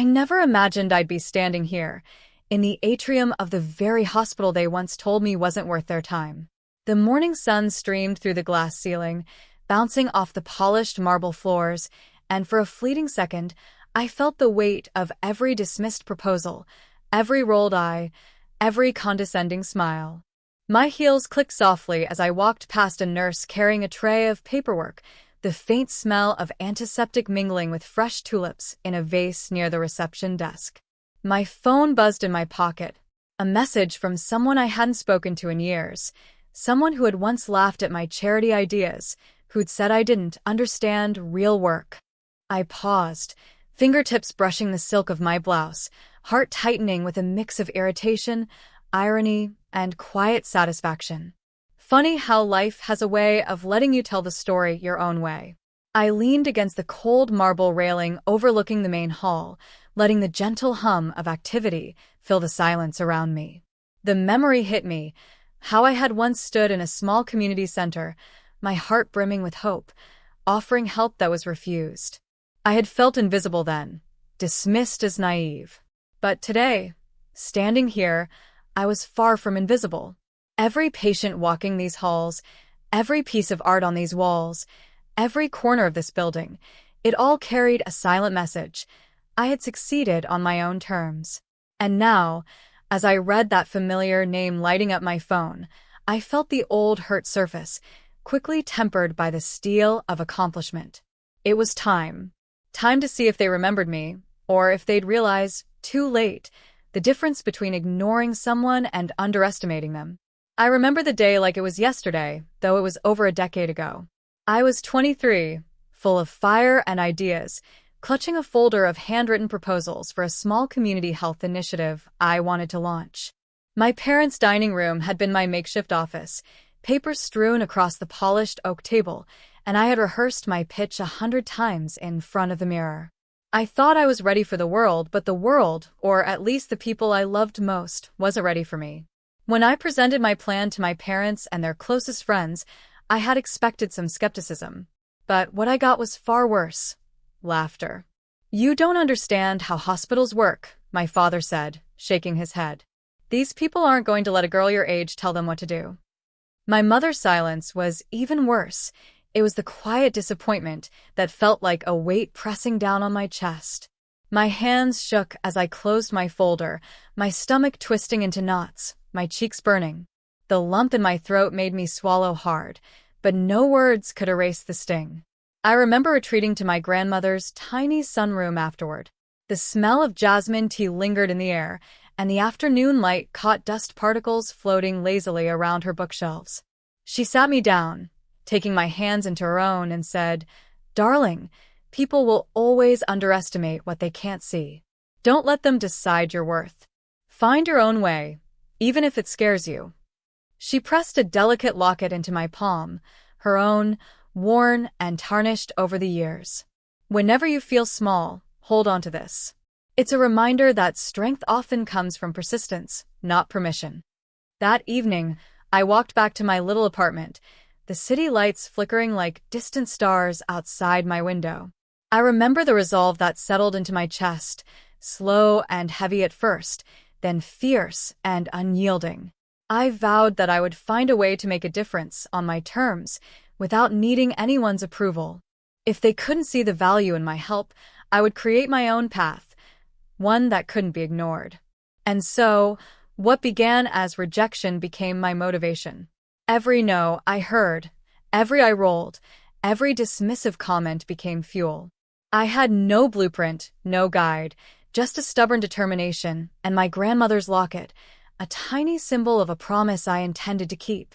I never imagined I'd be standing here, in the atrium of the very hospital they once told me wasn't worth their time. The morning sun streamed through the glass ceiling, bouncing off the polished marble floors, and for a fleeting second, I felt the weight of every dismissed proposal, every rolled eye, every condescending smile. My heels clicked softly as I walked past a nurse carrying a tray of paperwork, the faint smell of antiseptic mingling with fresh tulips in a vase near the reception desk. My phone buzzed in my pocket, a message from someone I hadn't spoken to in years, someone who had once laughed at my charity ideas, who'd said I didn't understand real work. I paused, fingertips brushing the silk of my blouse, heart tightening with a mix of irritation, irony, and quiet satisfaction. Funny how life has a way of letting you tell the story your own way. I leaned against the cold marble railing overlooking the main hall, letting the gentle hum of activity fill the silence around me. The memory hit me, how I had once stood in a small community center, my heart brimming with hope, offering help that was refused. I had felt invisible then, dismissed as naive. But today, standing here, I was far from invisible. Every patient walking these halls, every piece of art on these walls, every corner of this building, it all carried a silent message. I had succeeded on my own terms. And now, as I read that familiar name lighting up my phone, I felt the old hurt surface, quickly tempered by the steel of accomplishment. It was time. Time to see if they remembered me, or if they'd realize, too late, the difference between ignoring someone and underestimating them. I remember the day like it was yesterday, though it was over a decade ago. I was 23, full of fire and ideas, clutching a folder of handwritten proposals for a small community health initiative I wanted to launch. My parents' dining room had been my makeshift office, papers strewn across the polished oak table, and I had rehearsed my pitch 100 times in front of the mirror. I thought I was ready for the world, but the world, or at least the people I loved most, wasn't ready for me. When I presented my plan to my parents and their closest friends, I had expected some skepticism. But what I got was far worse. Laughter. "You don't understand how hospitals work," my father said, shaking his head. "These people aren't going to let a girl your age tell them what to do." My mother's silence was even worse. It was the quiet disappointment that felt like a weight pressing down on my chest. My hands shook as I closed my folder, my stomach twisting into knots, my cheeks burning. The lump in my throat made me swallow hard, but no words could erase the sting. I remember retreating to my grandmother's tiny sunroom afterward. The smell of jasmine tea lingered in the air, and the afternoon light caught dust particles floating lazily around her bookshelves. She sat me down, taking my hands into her own, and said, "Darling, people will always underestimate what they can't see. Don't let them decide your worth. Find your own way, even if it scares you." She pressed a delicate locket into my palm, her own, worn and tarnished over the years. "Whenever you feel small, hold on to this. It's a reminder that strength often comes from persistence, not permission." That evening, I walked back to my little apartment, the city lights flickering like distant stars outside my window. I remember the resolve that settled into my chest, slow and heavy at first, then fierce and unyielding. I vowed that I would find a way to make a difference on my terms, without needing anyone's approval. If they couldn't see the value in my help, I would create my own path, one that couldn't be ignored. And so, what began as rejection became my motivation. Every no I heard, every eye rolled, every dismissive comment became fuel. I had no blueprint, no guide, just a stubborn determination and my grandmother's locket, a tiny symbol of a promise I intended to keep.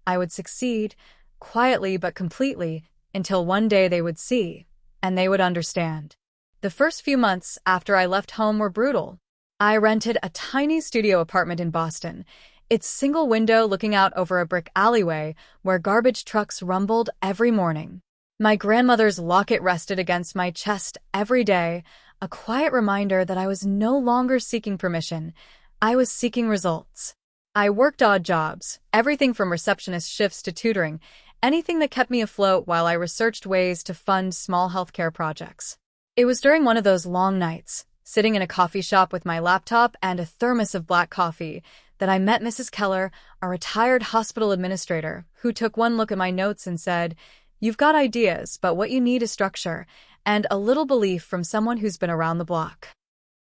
I would succeed, quietly but completely, until one day they would see, and they would understand. The first few months after I left home were brutal. I rented a tiny studio apartment in Boston, its single window looking out over a brick alleyway where garbage trucks rumbled every morning. My grandmother's locket rested against my chest every day, a quiet reminder that I was no longer seeking permission. I was seeking results. I worked odd jobs, everything from receptionist shifts to tutoring, anything that kept me afloat while I researched ways to fund small healthcare projects. It was during one of those long nights, sitting in a coffee shop with my laptop and a thermos of black coffee, that I met Mrs. Keller, a retired hospital administrator, who took one look at my notes and said, "You've got ideas, but what you need is structure and a little belief from someone who's been around the block."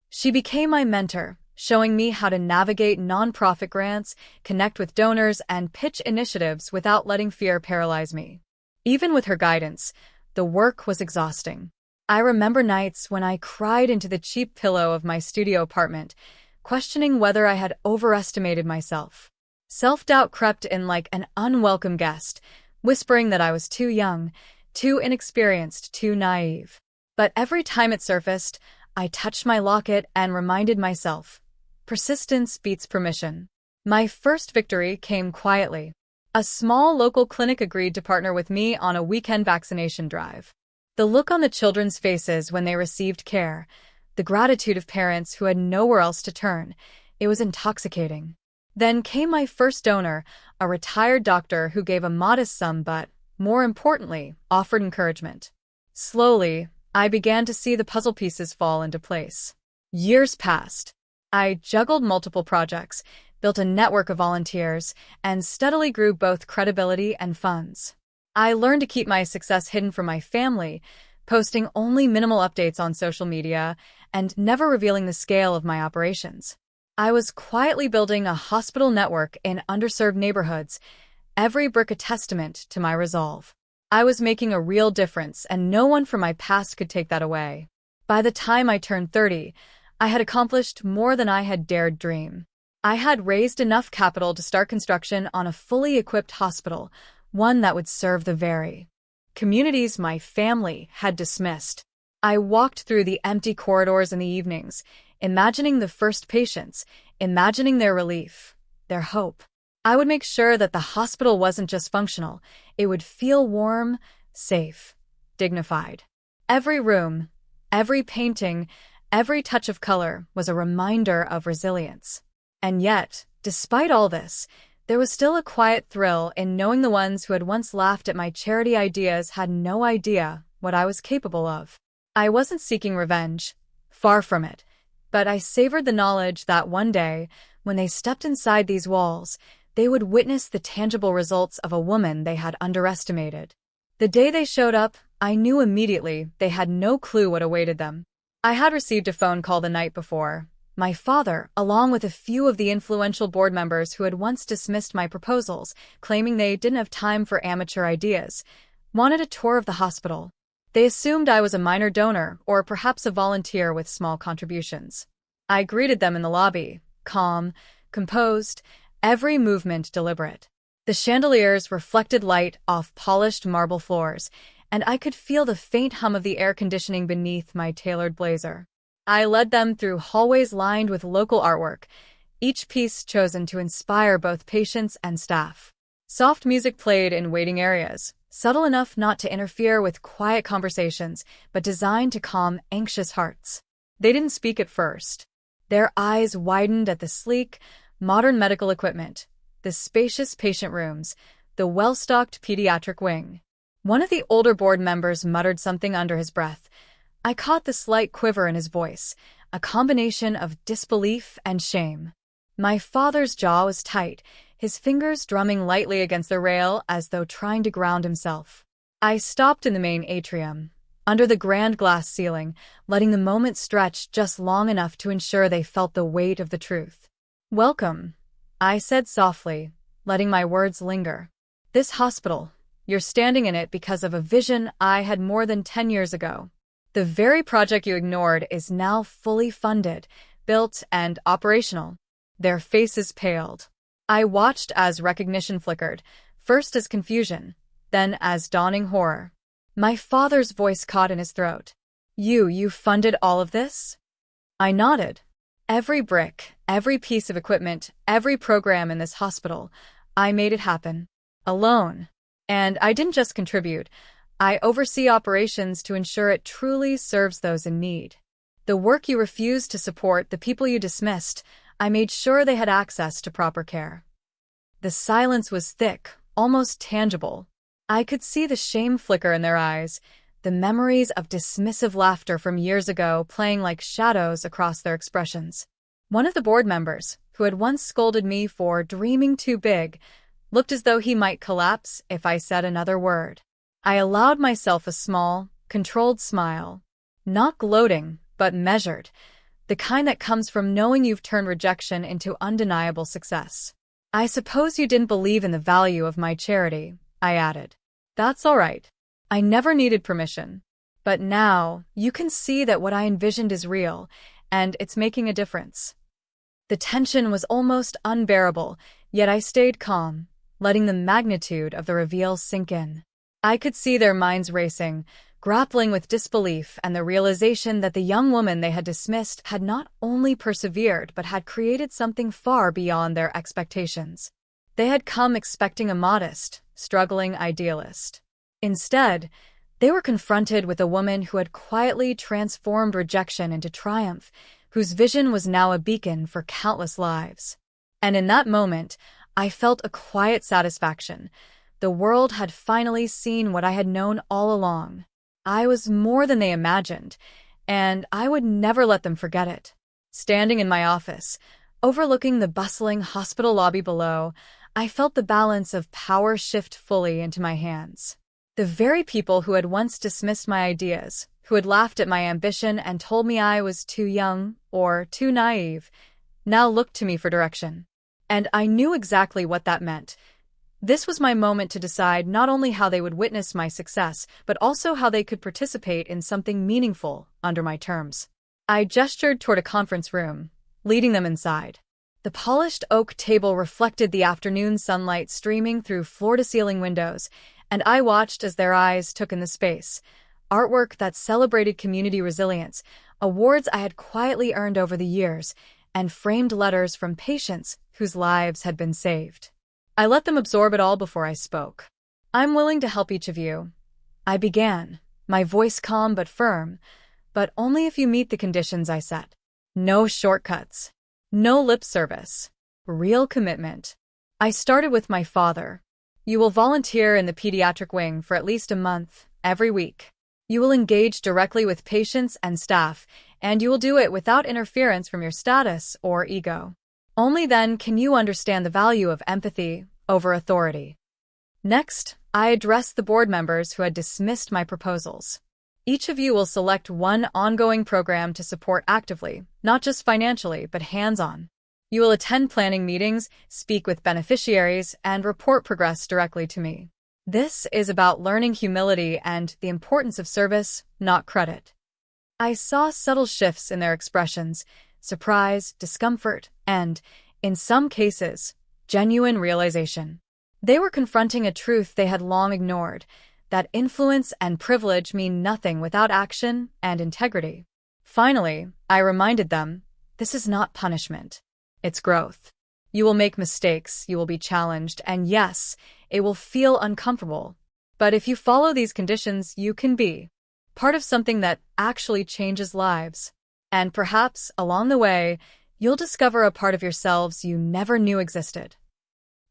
She became my mentor, showing me how to navigate nonprofit grants, connect with donors, and pitch initiatives without letting fear paralyze me. Even with her guidance, the work was exhausting. I remember nights when I cried into the cheap pillow of my studio apartment, questioning whether I had overestimated myself. Self-doubt crept in like an unwelcome guest, whispering that I was too young, too inexperienced, too naive. But every time it surfaced, I touched my locket and reminded myself, persistence beats permission. My first victory came quietly. A small local clinic agreed to partner with me on a weekend vaccination drive. The look on the children's faces when they received care, the gratitude of parents who had nowhere else to turn, it was intoxicating. Then came my first donor, a retired doctor who gave a modest sum but, more importantly, offered encouragement. Slowly, I began to see the puzzle pieces fall into place. Years passed. I juggled multiple projects, built a network of volunteers, and steadily grew both credibility and funds. I learned to keep my success hidden from my family, posting only minimal updates on social media and never revealing the scale of my operations. I was quietly building a hospital network in underserved neighborhoods, every brick a testament to my resolve. I was making a real difference, and no one from my past could take that away. By the time I turned 30, I had accomplished more than I had dared dream. I had raised enough capital to start construction on a fully equipped hospital, one that would serve the very communities my family had dismissed. I walked through the empty corridors in the evenings, imagining the first patients, imagining their relief, their hope. I would make sure that the hospital wasn't just functional, it would feel warm, safe, dignified. Every room, every painting, every touch of color was a reminder of resilience. And yet, despite all this, there was still a quiet thrill in knowing the ones who had once laughed at my charity ideas had no idea what I was capable of. I wasn't seeking revenge, far from it, but I savored the knowledge that one day, when they stepped inside these walls, they would witness the tangible results of a woman they had underestimated. The day they showed up, I knew immediately they had no clue what awaited them. I had received a phone call the night before. My father, along with a few of the influential board members who had once dismissed my proposals, claiming they didn't have time for amateur ideas, wanted a tour of the hospital. They assumed I was a minor donor or perhaps a volunteer with small contributions. I greeted them in the lobby, calm, composed, every movement deliberate. The chandeliers reflected light off polished marble floors, and I could feel the faint hum of the air conditioning beneath my tailored blazer. I led them through hallways lined with local artwork, each piece chosen to inspire both patients and staff. Soft music played in waiting areas, subtle enough not to interfere with quiet conversations, but designed to calm anxious hearts. They didn't speak at first. Their eyes widened at the sleek, modern medical equipment, the spacious patient rooms, the well-stocked pediatric wing. One of the older board members muttered something under his breath. I caught the slight quiver in his voice, a combination of disbelief and shame. My father's jaw was tight, his fingers drumming lightly against the rail as though trying to ground himself. I stopped in the main atrium, under the grand glass ceiling, letting the moment stretch just long enough to ensure they felt the weight of the truth. "Welcome," I said softly, letting my words linger. "This hospital, you're standing in it because of a vision I had more than 10 years ago. The very project you ignored is now fully funded, built, and operational." Their faces paled. I watched as recognition flickered, first as confusion, then as dawning horror. My father's voice caught in his throat. You funded all of this?" I nodded. Every brick, every piece of equipment, every program in this hospital, I made it happen. Alone. And I didn't just contribute. I oversee operations to ensure it truly serves those in need. The work you refused to support, the people you dismissed, I made sure they had access to proper care. The silence was thick, almost tangible. I could see the shame flicker in their eyes, the memories of dismissive laughter from years ago playing like shadows across their expressions. One of the board members, who had once scolded me for dreaming too big, looked as though he might collapse if I said another word. I allowed myself a small, controlled smile. Not gloating, but measured, the kind that comes from knowing you've turned rejection into undeniable success. "I suppose you didn't believe in the value of my charity," I added. "That's all right. I never needed permission. But now, you can see that what I envisioned is real, and it's making a difference." The tension was almost unbearable, yet I stayed calm, letting the magnitude of the reveal sink in. I could see their minds racing, grappling with disbelief and the realization that the young woman they had dismissed had not only persevered but had created something far beyond their expectations. They had come expecting a modest, struggling idealist. Instead, they were confronted with a woman who had quietly transformed rejection into triumph, whose vision was now a beacon for countless lives. And in that moment, I felt a quiet satisfaction. The world had finally seen what I had known all along. I was more than they imagined, and I would never let them forget it. Standing in my office, overlooking the bustling hospital lobby below, I felt the balance of power shift fully into my hands. The very people who had once dismissed my ideas, who had laughed at my ambition and told me I was too young or too naive, now looked to me for direction. And I knew exactly what that meant. This was my moment to decide not only how they would witness my success, but also how they could participate in something meaningful under my terms. I gestured toward a conference room, leading them inside. The polished oak table reflected the afternoon sunlight streaming through floor-to-ceiling windows, and I watched as their eyes took in the space. Artwork that celebrated community resilience, awards I had quietly earned over the years, and framed letters from patients whose lives had been saved. I let them absorb it all before I spoke. "I'm willing to help each of you," I began, my voice calm but firm, "but only if you meet the conditions I set. No shortcuts. No lip service. Real commitment." I started with my father. "You will volunteer in the pediatric wing for at least a month, every week. You will engage directly with patients and staff, and you will do it without interference from your status or ego. Only then can you understand the value of empathy over authority." Next, I addressed the board members who had dismissed my proposals. "Each of you will select one ongoing program to support actively, not just financially, but hands-on. You will attend planning meetings, speak with beneficiaries, and report progress directly to me. This is about learning humility and the importance of service, not credit." I saw subtle shifts in their expressions, surprise, discomfort, and, in some cases, genuine realization. They were confronting a truth they had long ignored, that influence and privilege mean nothing without action and integrity. Finally, I reminded them, this is not punishment. It's growth. You will make mistakes, you will be challenged, and yes, it will feel uncomfortable. But if you follow these conditions, you can be part of something that actually changes lives. And perhaps, along the way, you'll discover a part of yourselves you never knew existed.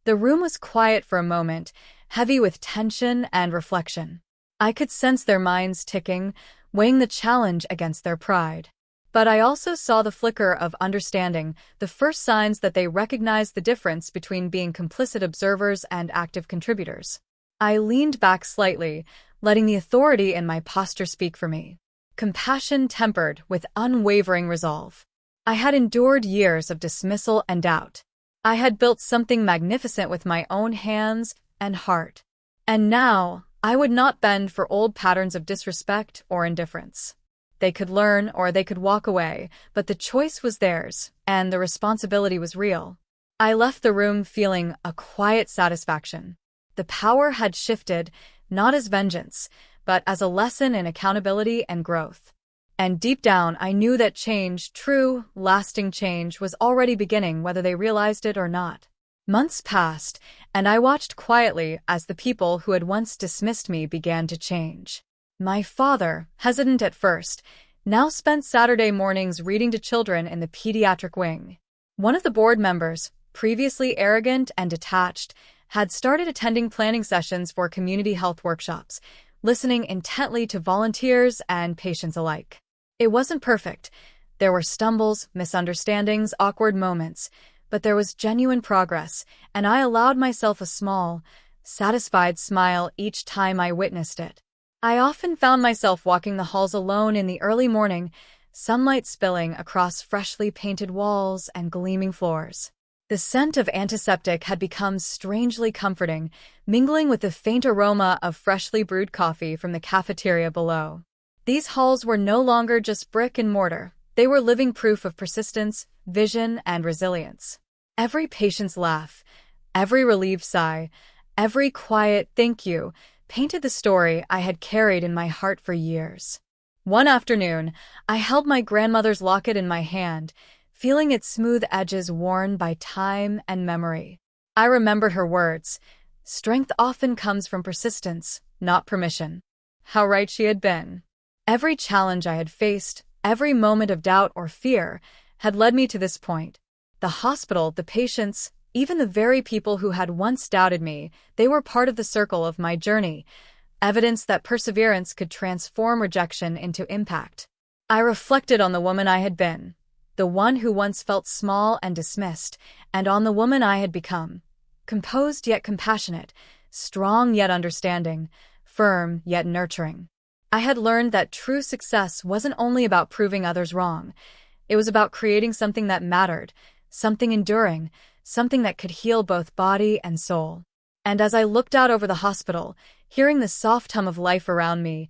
The room was quiet for a moment, heavy with tension and reflection. I could sense their minds ticking, weighing the challenge against their pride. But I also saw the flicker of understanding, the first signs that they recognized the difference between being complicit observers and active contributors. I leaned back slightly, letting the authority in my posture speak for me. Compassion tempered with unwavering resolve. I had endured years of dismissal and doubt. I had built something magnificent with my own hands and heart. And now, I would not bend for old patterns of disrespect or indifference. They could learn or they could walk away, but the choice was theirs, and the responsibility was real. I left the room feeling a quiet satisfaction. The power had shifted, not as vengeance, but as a lesson in accountability and growth. And deep down, I knew that change, true, lasting change, was already beginning whether they realized it or not. Months passed, and I watched quietly as the people who had once dismissed me began to change. My father, hesitant at first, now spent Saturday mornings reading to children in the pediatric wing. One of the board members, previously arrogant and detached, had started attending planning sessions for community health workshops, listening intently to volunteers and patients alike. It wasn't perfect. There were stumbles, misunderstandings, awkward moments, but there was genuine progress, and I allowed myself a small, satisfied smile each time I witnessed it. I often found myself walking the halls alone in the early morning, sunlight spilling across freshly painted walls and gleaming floors. The scent of antiseptic had become strangely comforting, mingling with the faint aroma of freshly brewed coffee from the cafeteria below. These halls were no longer just brick and mortar. They were living proof of persistence, vision, and resilience. Every patient's laugh, every relieved sigh, every quiet "thank you" painted the story I had carried in my heart for years. One afternoon, I held my grandmother's locket in my hand, feeling its smooth edges worn by time and memory. I remembered her words, "Strength often comes from persistence, not permission." How right she had been. Every challenge I had faced, every moment of doubt or fear, had led me to this point. The hospital, the patients, even the very people who had once doubted me, they were part of the circle of my journey, evidence that perseverance could transform rejection into impact. I reflected on the woman I had been, the one who once felt small and dismissed, and on the woman I had become, composed yet compassionate, strong yet understanding, firm yet nurturing. I had learned that true success wasn't only about proving others wrong. It was about creating something that mattered, something enduring, something that could heal both body and soul. And as I looked out over the hospital, hearing the soft hum of life around me,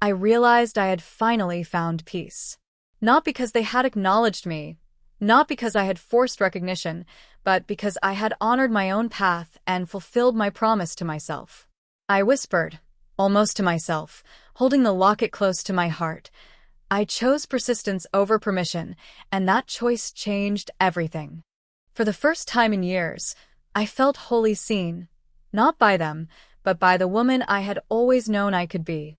I realized I had finally found peace. Not because they had acknowledged me, not because I had forced recognition, but because I had honored my own path and fulfilled my promise to myself. I whispered, almost to myself, holding the locket close to my heart. I chose persistence over permission, and that choice changed everything. For the first time in years, I felt wholly seen, not by them, but by the woman I had always known I could be.